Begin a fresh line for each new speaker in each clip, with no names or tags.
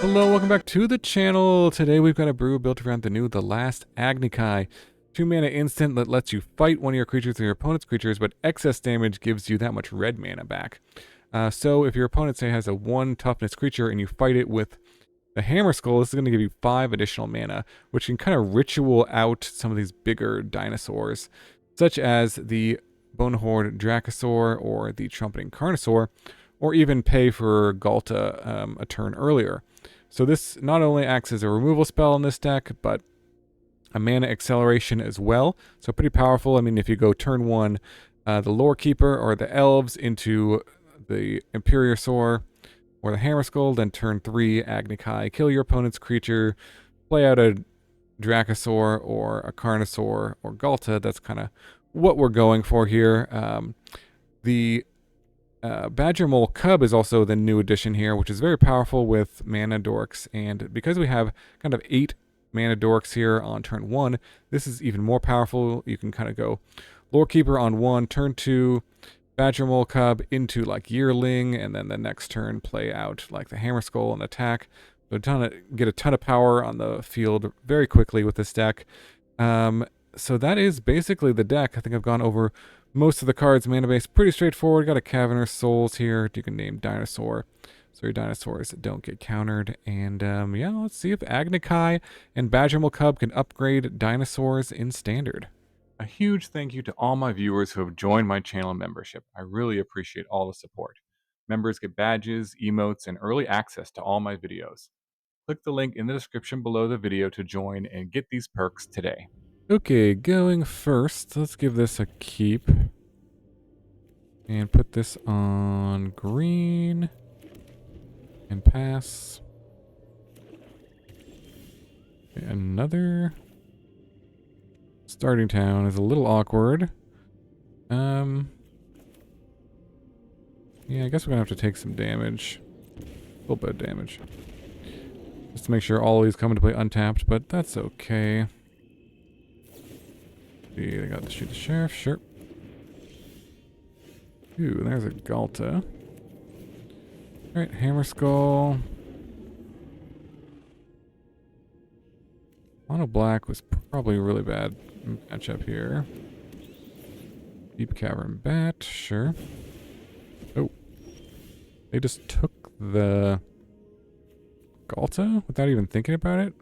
Hello, welcome back to the channel. Today we've got a brew built around the Last Agni Kai. 2 mana instant that lets you fight one of your creatures or your opponent's creatures, but excess damage gives you that much red mana back. So if your opponent, say, has a 1 toughness creature and you fight it with the Hammerskull, this is going to give you 5 additional mana, which can kind of ritual out some of these bigger dinosaurs, such as the Bonehoard Dracosaur or the Trumpeting Carnosaur, or even pay for Ghalta a turn earlier. So this not only acts as a removal spell in this deck, but a mana acceleration as well. So pretty powerful. I mean, if you go turn 1, the Lorekeeper or the Elves into the Imperiosaur or the Hammerskull, then turn 3, Agni Kai, kill your opponent's creature, play out a Dracosaur or a Carnosaur or Ghalta. That's kind of what we're going for here. The Badgermole Cub is also the new addition here, which is very powerful with mana dorks, and because we have kind of 8 mana dorks here on turn 1, this is even more powerful. You can kind of go Lorekeeper on 1, turn 2, Badgermole Cub into like Yearling, and then the next turn play out like the Hammerskull and attack. So get a ton of power on the field very quickly with this deck. So that is basically the deck. I think I've gone over most of the cards. Mana base pretty straightforward. Got a Cavern of Souls here. You can name Dinosaur, so your dinosaurs don't get countered. And yeah, let's see if Agni Kai and Badgermole Cub can upgrade dinosaurs in Standard. A huge thank you to all my viewers who have joined my channel membership. I really appreciate all the support. Members get badges, emotes, and early access to all my videos. Click the link in the description below the video to join and get these perks today. Okay, going first, let's give this a keep. And put this on green. And pass. Okay, another. Starting town is a little awkward. Yeah, I guess we're gonna have to take some damage. A little bit of damage. Just to make sure all of these come into play untapped, but that's okay. See, they got to shoot the sheriff, sure. Ooh, there's a Ghalta. Alright, Hammerskull. Mono black was probably a really bad matchup here. Deep Cavern Bat, sure. Oh. They just took the Ghalta without even thinking about it.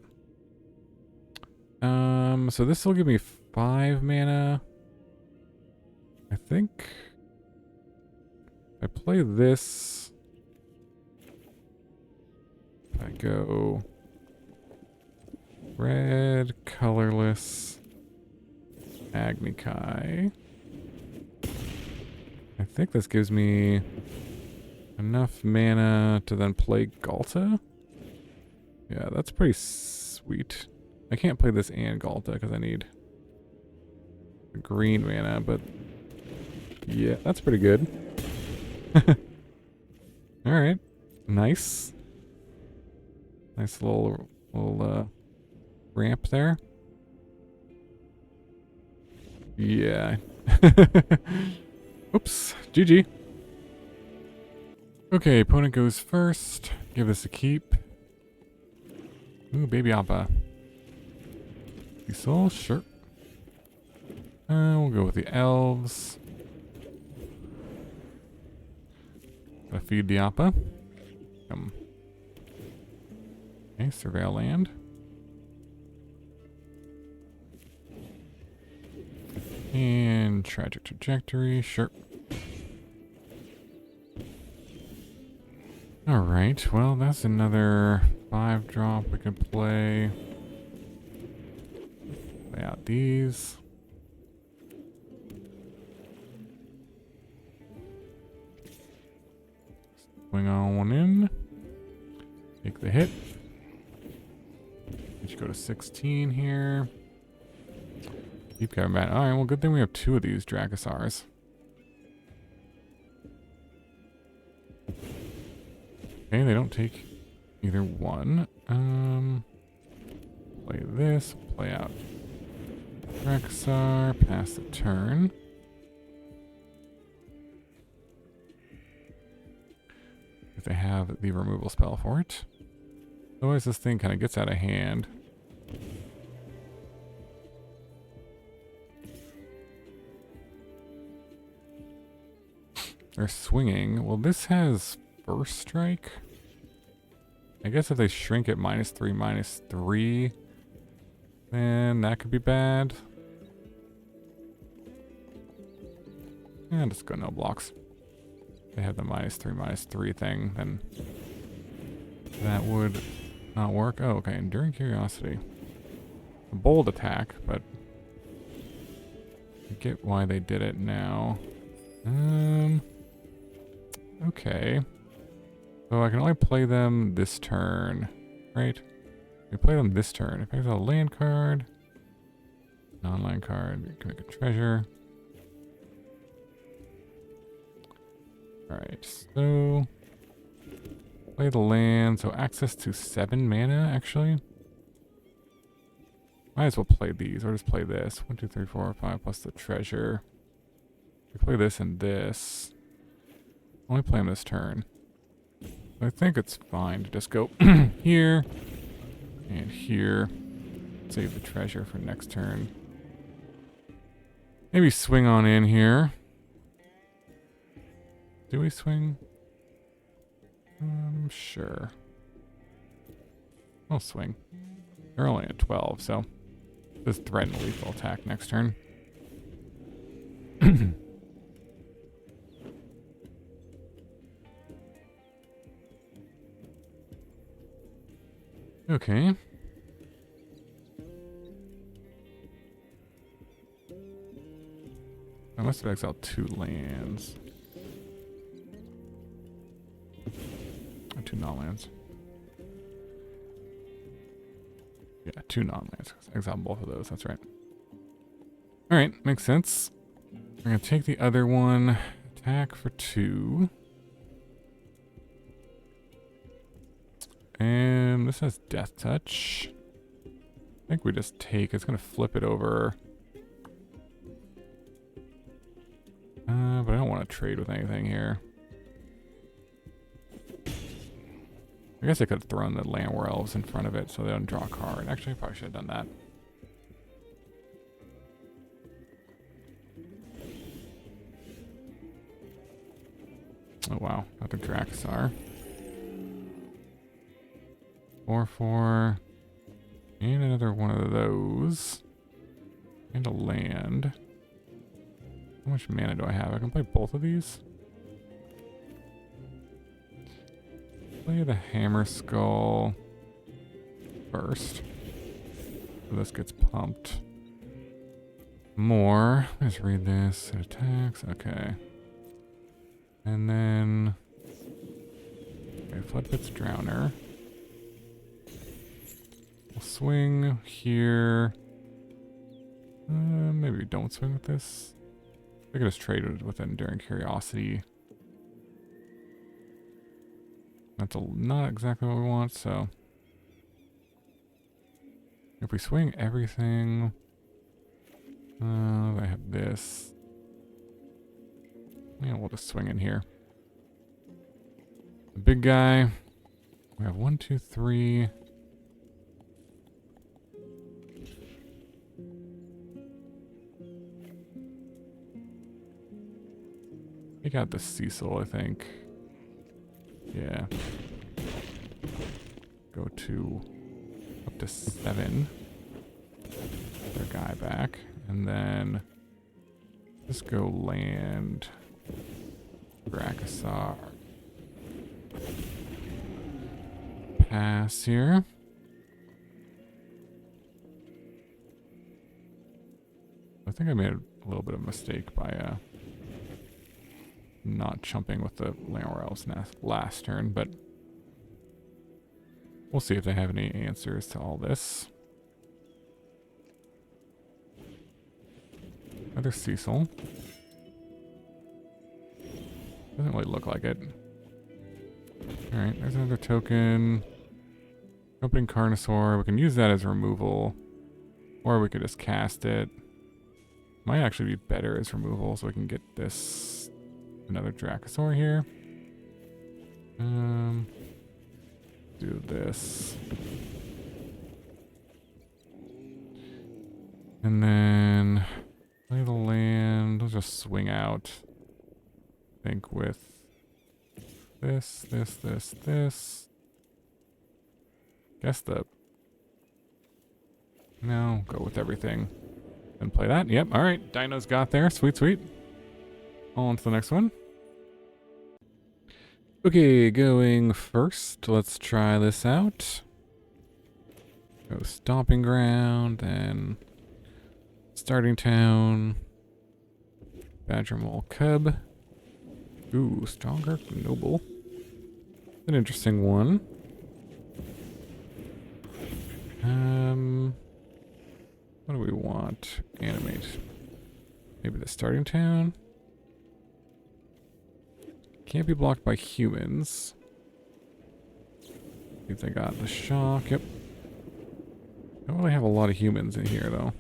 So this will give me 5 mana. I think if I play this, if I go red, colorless, Agni Kai, I think this gives me enough mana to then play Ghalta. Yeah, that's pretty sweet. I can't play this and Ghalta because I need the green mana, but yeah, that's pretty good. Alright. Nice. Nice little ramp there. Yeah. Oops. GG. Okay, opponent goes first. Give this a keep. Ooh, Baby Appa. Soul, sure. We'll go with the elves. Gotta feed the Appa. Okay, surveil land. And tragic trajectory, sure. Alright, well, that's another 5-drop we can play. Play out these. Swing on one in. Take the hit. We should go to 16 here. Keep Cavern Bat. Alright, well, good thing we have 2 of these Dracosaurs. Okay, they don't take either one. Play this, play out Dracosaur, pass the turn. If they have the removal spell for it. Otherwise this thing kind of gets out of hand. They're swinging. Well, this has first strike. I guess if they shrink it -3/-3, then that could be bad. And let's go no blocks. They have the -3/-3 thing, then that would not work. Oh, okay. Enduring Curiosity. A bold attack, but I get why they did it now. Okay. So I can only play them this turn, right? We play them this turn. If I have a land card, non-land card, you can make a treasure. Alright, so play the land, so access to 7 mana actually. Might as well play these, or just play this. 1, 2, 3, 4, 5 plus the treasure. We play this and this. Only play them this turn. I think it's fine to just go here and here. Save the treasure for next turn. Maybe swing on in here. Do we swing? Sure. We'll swing. They're only at 12, so just threaten a lethal attack next turn. Okay. I must have exiled 2 lands. Or 2 non-lands. Yeah, 2 non-lands. Exile both of those, that's right. Alright, makes sense. I'm going to take the other one. Attack for 2. And this has Death Touch. I think we just take, it's going to flip it over. But I don't want to trade with anything here. I guess I could have thrown the Llanowar Elves in front of it so they don't draw a card. Actually, I probably should have done that. Oh wow, got the Dracosaur. 4/4. And another one of those. And a land. How much mana do I have? I can play both of these. Play the Hammerskull first. So this gets pumped more. Let's read this. It attacks. Okay. And then okay, Floodpit's Drowner. We'll swing here. Maybe we don't swing with this. I could just trade it with Enduring Curiosity. That's not exactly what we want, so if we swing everything, I have this. Yeah, we'll just swing in here. The big guy. We have 1, 2, 3. We got the Cecil, I think. Yeah. Go to up to 7. Their guy back. And then just go land Dracosaur. Pass here. I think I made a little bit of a mistake by not chumping with the Llanowar Elves last turn, but we'll see if they have any answers to all this. Another Cecil. Doesn't really look like it. Alright, there's another token. Trumpeting Carnosaur. We can use that as removal. Or we could just cast it. Might actually be better as removal, so we can get this another Dracosaur here. do this. And then play the land. We'll just swing out. I think with this. Guess no, go with everything. And play that. Yep, alright. Dinos got there. Sweet. On to the next one. Okay, going first. Let's try this out. Go Stomping Ground, then Starting Town. Badgermole Cub. Ooh, Stronger Noble. An interesting one. What do we want? Animate. Maybe the Starting Town? Can't be blocked by humans. See if they got the shock. Yep. Don't really have a lot of humans in here, though.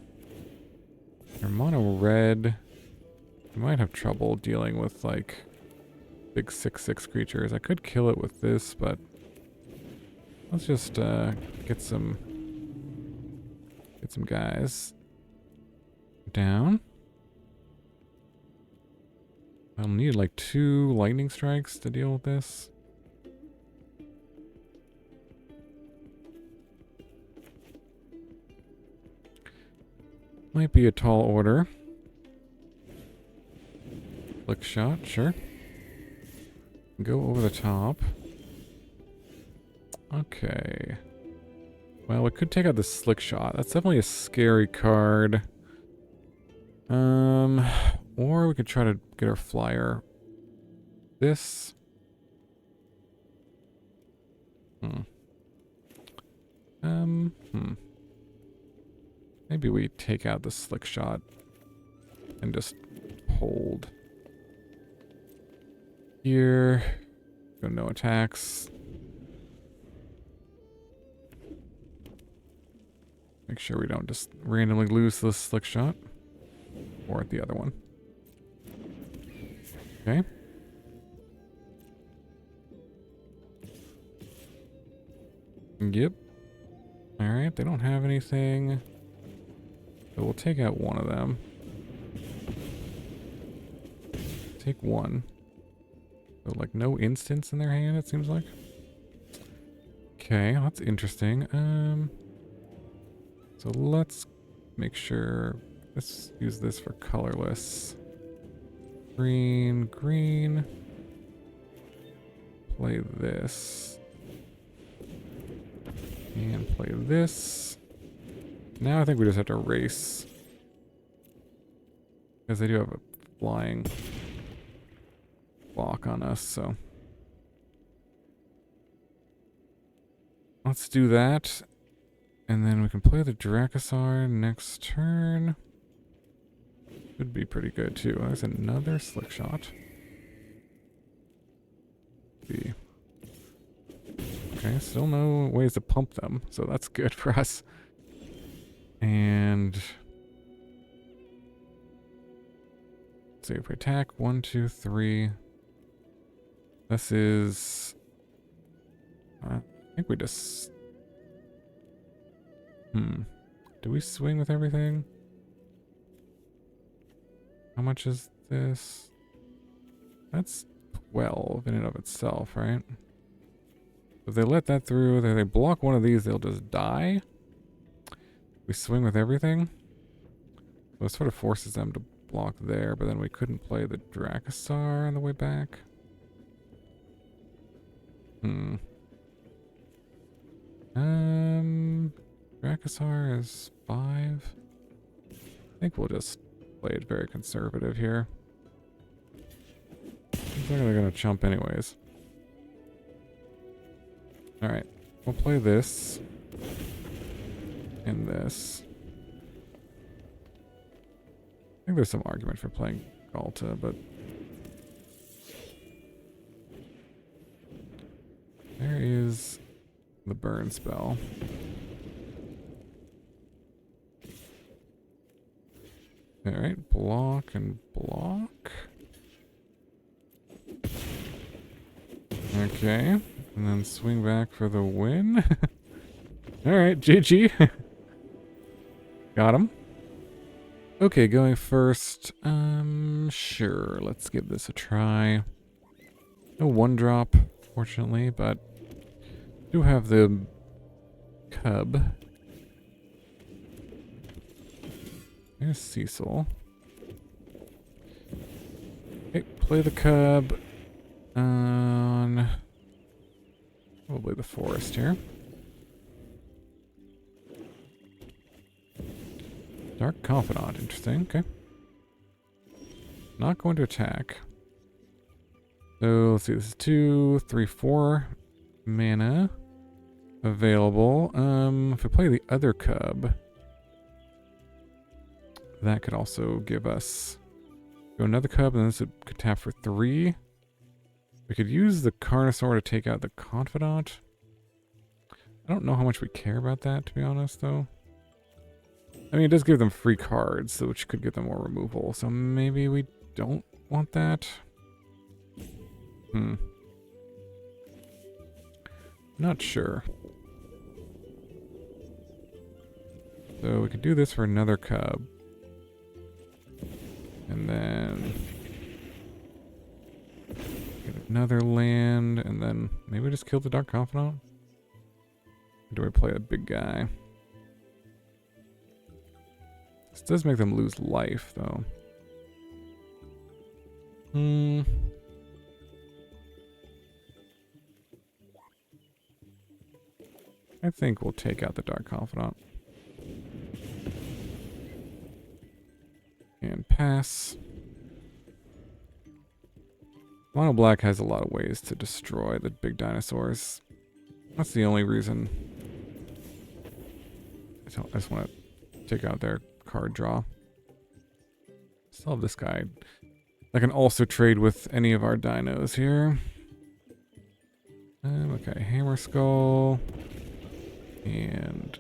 They're mono red. You might have trouble dealing with, like, big 6/6 creatures. I could kill it with this, but let's just get some guys down. I'll need like 2 lightning strikes to deal with this. Might be a tall order. Flick shot, sure. Go over the top. Okay. Well, we could take out the slick shot. That's definitely a scary card. Or we could try to get our flyer. This. Maybe we take out the slick shot and just hold. Here. Go no attacks. Make sure we don't just randomly lose the slick shot. Or at the other one. Okay. Yep. Alright, they don't have anything. So we'll take out one of them. Take one. So like no instants in their hand, it seems like. Okay, that's interesting. So let's make sure. Let's use this for colorless. Green. Play this. And play this. Now I think we just have to race. Because they do have a flying block on us, so. Let's do that. And then we can play the Dracosaur next turn. Could be pretty good too. There's another slick shot. Okay, still no ways to pump them, so that's good for us. And let's see if we attack 1, 2, 3. This is. I think we just. Do we swing with everything? How much is this? That's 12 in and of itself, right? If they let that through, they block one of these, they'll just die. We swing with everything. So it sort of forces them to block there, but then we couldn't play the Dracosaur on the way back. Dracosaur is 5. I think we'll just play it very conservative here. Seems like they're gonna chump anyways. Alright, we'll play this. And this. I think there's some argument for playing Ghalta, but there is the burn spell. Alright, block and block. Okay, And then swing back for the win. Alright, GG. Got him. Okay, going first. Sure, let's give this a try. No 1-drop, fortunately, but do have the Cub. There's Cecil. Okay, play the Cub on probably the forest here. Dark Confidant, interesting, okay. Not going to attack. So let's see, this is 2, 3, 4 mana available. If we play the other Cub, that could also give us go another Cub, and then this could tap for 3. We could use the Carnosaur to take out the Confidant. I don't know how much we care about that, to be honest, though. I mean, it does give them free cards, so which could give them more removal. So maybe we don't want that. Not sure. So we could do this for another Cub. And then get another land, and then maybe just kill the Dark Confidant? Or do we play a big guy? This does make them lose life, though. I think we'll take out the Dark Confidant. And pass. Mono Black has a lot of ways to destroy the big dinosaurs. That's the only reason. I just want to take out their card draw. Still have this guy. I can also trade with any of our dinos here. Okay, Hammerskull. And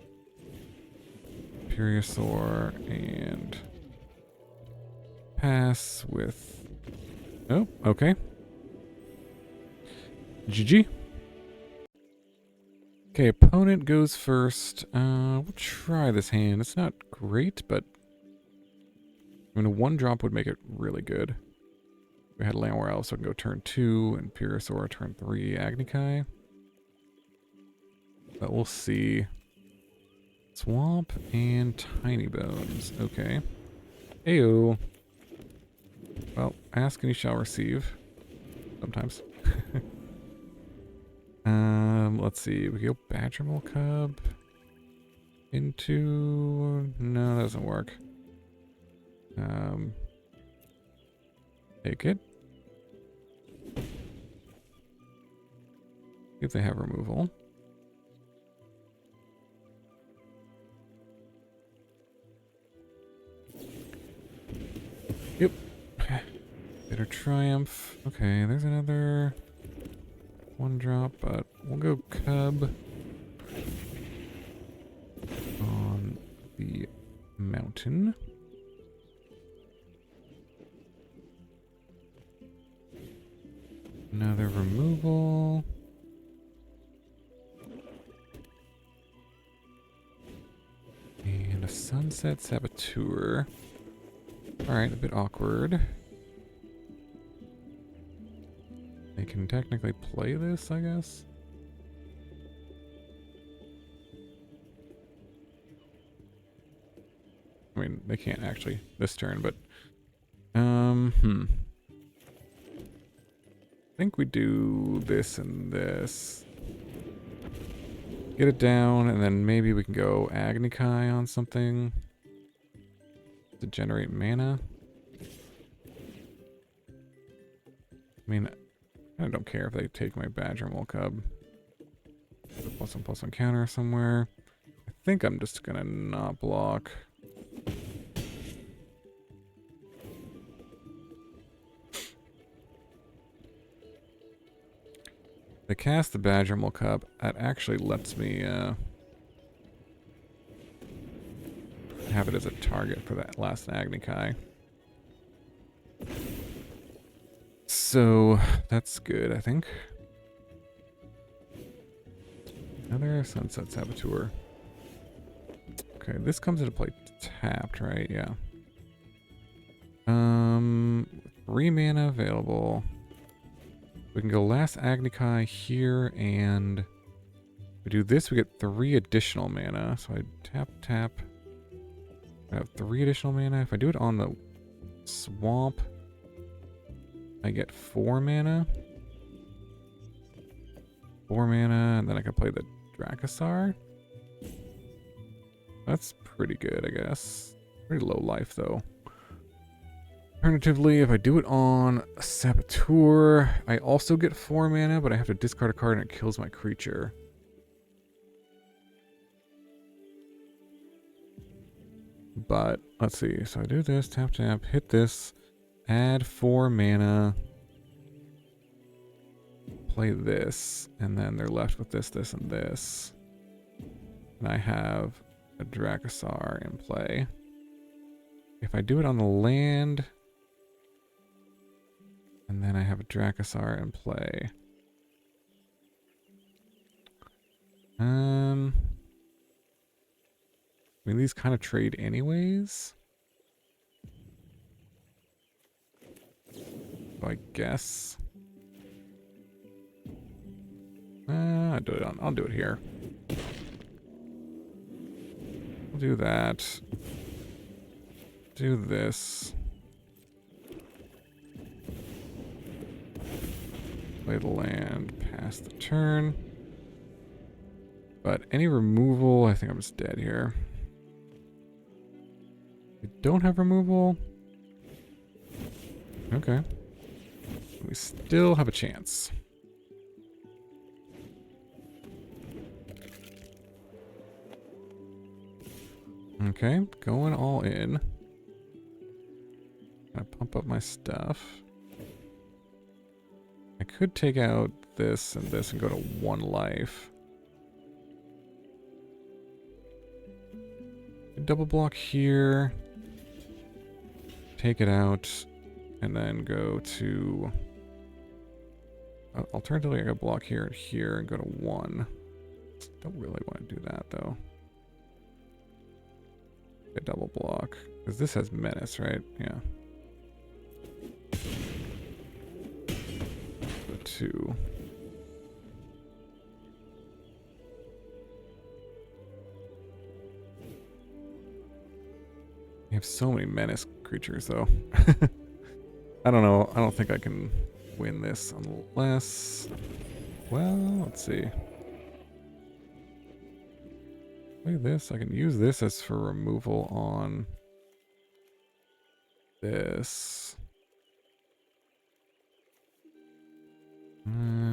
Imperiosaur. And pass with... Oh, okay. GG. Okay, opponent goes first. We'll try this hand. It's not great, but I mean, a 1-drop would make it really good. We had Llanowar Elves, so I can go turn 2, and Imperiosaur turn 3, Agni Kai. But we'll see. Swamp and Tiny Bones. Okay. Ayo. Well, ask and you shall receive. Sometimes. Let's see. We go Badgermole Cub into... No, that doesn't work. Take it. If they have removal. Yep. Bitter Triumph. Okay, there's another 1-drop, but we'll go Cub on the mountain. Another removal. And a Sunset Saboteur. Alright, a bit awkward. They can technically play this, I guess. I mean, they can't actually this turn, but... I think we do this and this. Get it down, and then maybe we can go Agni Kai on something to generate mana. I mean, I don't care if they take my Badgermole Cub. +1/+1 counter somewhere. I think I'm just gonna not block. They cast the Badgermole Cub. That actually lets me have it as a target for that last Agni Kai. So that's good, I think. Another Sunset Saboteur. Okay, this comes into play tapped, right? Yeah. 3 mana available. We can go Last Agni Kai here, and we do this, we get 3 additional mana. So I tap. I have 3 additional mana. If I do it on the swamp, I get 4 mana. 4 mana, and then I can play the Dracosaur. That's pretty good, I guess. Pretty low life, though. Alternatively, if I do it on a Saboteur, I also get 4 mana, but I have to discard a card and it kills my creature. But, let's see. So I do this, tap, hit this, add 4 mana, play this, and then they're left with this, this, and this. And I have a Dracosaur in play. If I do it on the land, and then I have a Dracosaur in play. I mean, these kind of trade anyways. So I guess. I'll do it here. I'll do that. Do this. Play the land, pass the turn. But any removal, I think I'm just dead here. We don't have removal. Okay. We still have a chance. Okay, going all in. Gonna pump up my stuff. I could take out this and go to 1 life. Double block here. Take it out. And then go to... alternatively, I could block here and here and go to 1. Don't really want to do that, though. A double block. Because this has menace, right? Yeah. The 2. You have so many menace creatures, though. I don't know. I don't think I can win this unless... Well, let's see. Look at this. I can use this as for removal on this.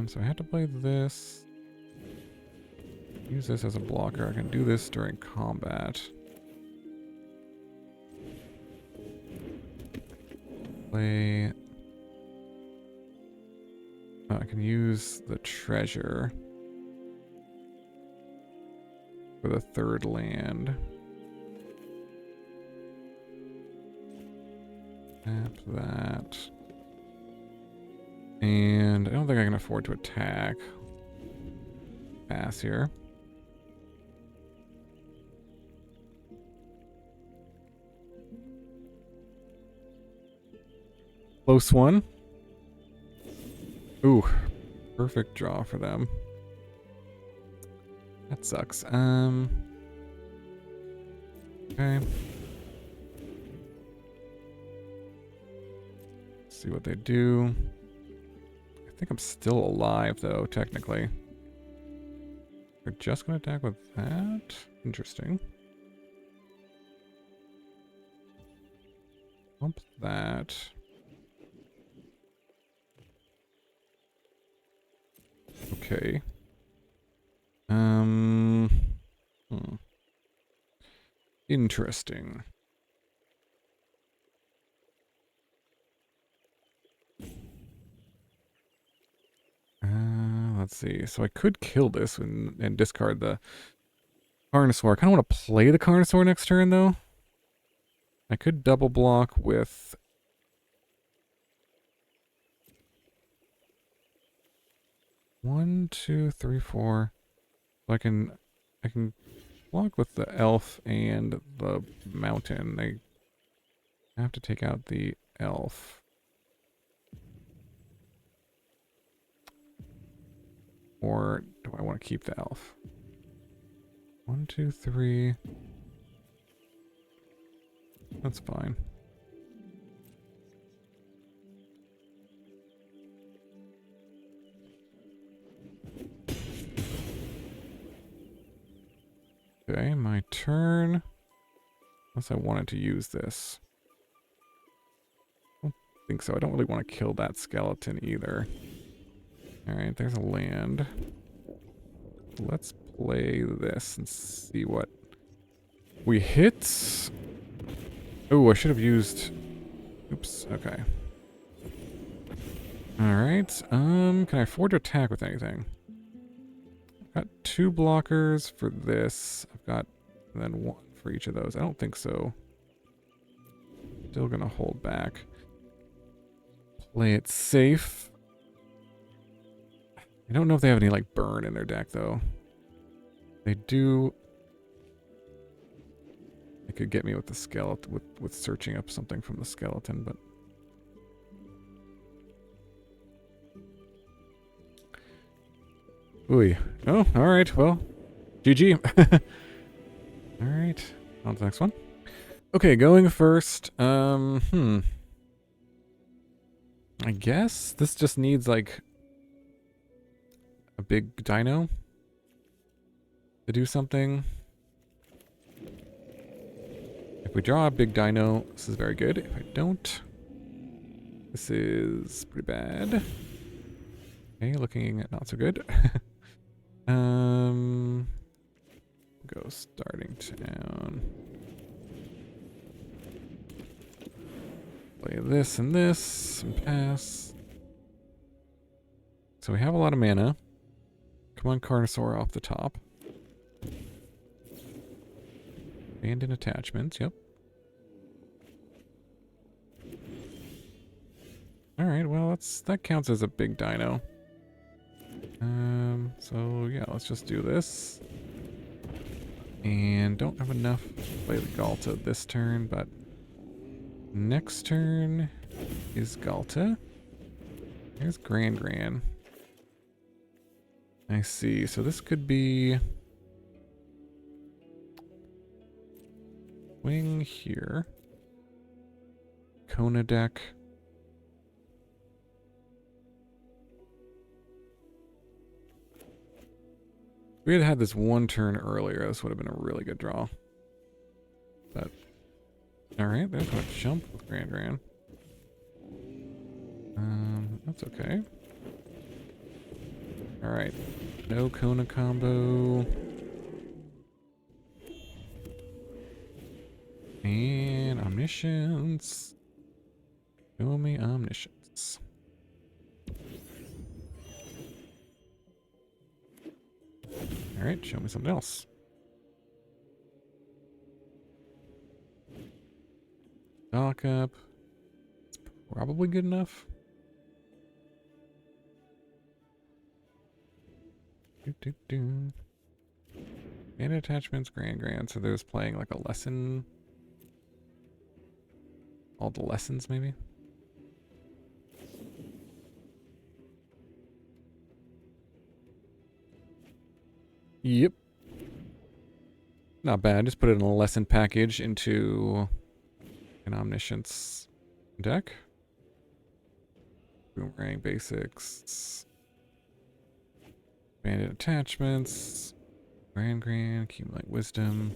So I have to play this. Use this as a blocker. I can do this during combat. Play... Oh, I can use the treasure for the 3rd land. Tap that. And I don't think I can afford to attack. Pass here. Close one. Ooh, perfect draw for them. That sucks. Okay. See what they do. I think I'm still alive, though, technically. They're just going to attack with that? Interesting. Bump that. Okay. Interesting. Let's see. So I could kill this and discard the Carnosaur. I kind of want to play the Carnosaur next turn, though. I could double block with... One, two, three, four. So I can block with the elf and the mountain. I have to take out the elf. Or do I want to keep the elf? 1, 2, 3. That's fine. Okay, my turn. Unless I wanted to use this. I don't think so. I don't really want to kill that skeleton either. Alright, there's a land. Let's play this and see what we hit. Oh, I should have used... Oops, okay. Alright, can I afford to attack with anything? I've got 2 blockers for this. I've got then 1 for each of those. I don't think so. Still gonna hold back. Play it safe. I don't know if they have any, like, burn in their deck, though. They do... They could get me with the skeleton, with searching up something from the skeleton, but... Ooh. Oh, alright, well. GG. Alright, on to the next one. Okay, going first. I guess this just needs, like, a big dino to do something. If we draw a big dino, this is very good. If I don't, this is pretty bad. Okay, looking not so good. Go starting town. Play this and this and pass. So we have a lot of mana. Come on, Carnosaur off the top. Abandon attachments, yep. Alright, well that counts as a big dino. So yeah, let's just do this. And don't have enough to play the Ghalta this turn, but next turn is Ghalta. There's Gran. I see, so this could be wing here. Kona deck. If we had had this 1 turn earlier, this would have been a really good draw. But, alright, there's a jump with Gran. That's okay. Alright, no Kona combo. And Omniscience. Show me Omniscience. Alright, show me something else. Dock up. It's probably good enough. And attachments, Gran. So there's playing like a lesson. All the lessons, maybe? Yep. Not bad. Just put it in a lesson package into an Omniscience deck. Boomerang basics. Bandit attachments. Gran. Accumulate wisdom.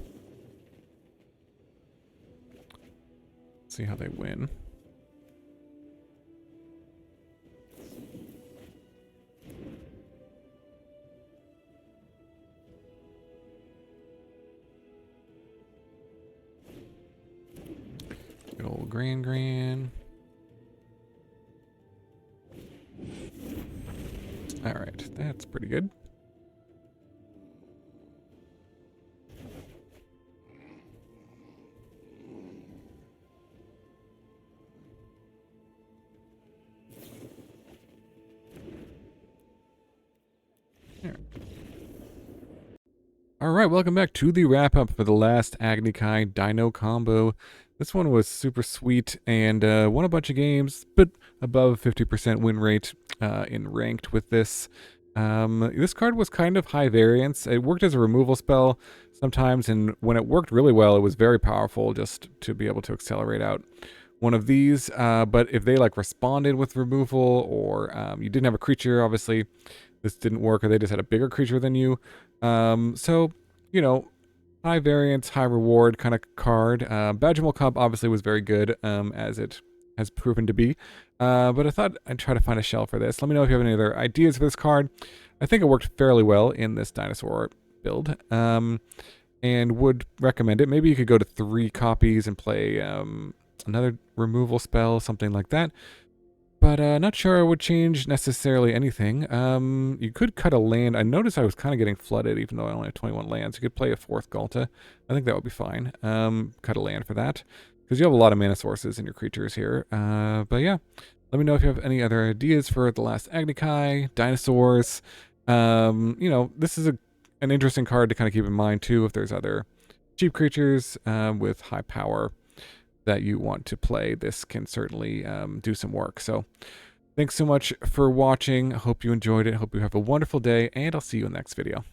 See how they win. Good old Gran. Alright, that's pretty good. All right, welcome back to the wrap up for the Last Agni Kai Dino combo. This one was super sweet and won a bunch of games, but above 50% win rate in ranked with this. This card was kind of high variance. It worked as a removal spell sometimes, and when it worked really well, it was very powerful just to be able to accelerate out one of these. But if they like responded with removal, or you didn't have a creature, obviously this didn't work, or they just had a bigger creature than you. So, you know, high variance, high reward kind of card. Badgermole Cub obviously was very good, as it has proven to be. But I thought I'd try to find a shell for this. Let me know if you have any other ideas for this card. I think it worked fairly well in this dinosaur build, and would recommend it. Maybe you could go to 3 copies and play another removal spell, something like that. But not sure I would change necessarily anything. You could cut a land. I noticed I was kind of getting flooded, even though I only have 21 lands. You could play a 4th Ghalta. I think that would be fine. Cut a land for that, because you have a lot of mana sources in your creatures here. But yeah, let me know if you have any other ideas for the Last Agni Kai, Dinosaurs. You know, this is an interesting card to kind of keep in mind too, if there's other cheap creatures with high power that you want to play. This can certainly do some work. So thanks so much for watching. I hope you enjoyed it. Hope you have a wonderful day, and I'll see you in the next video.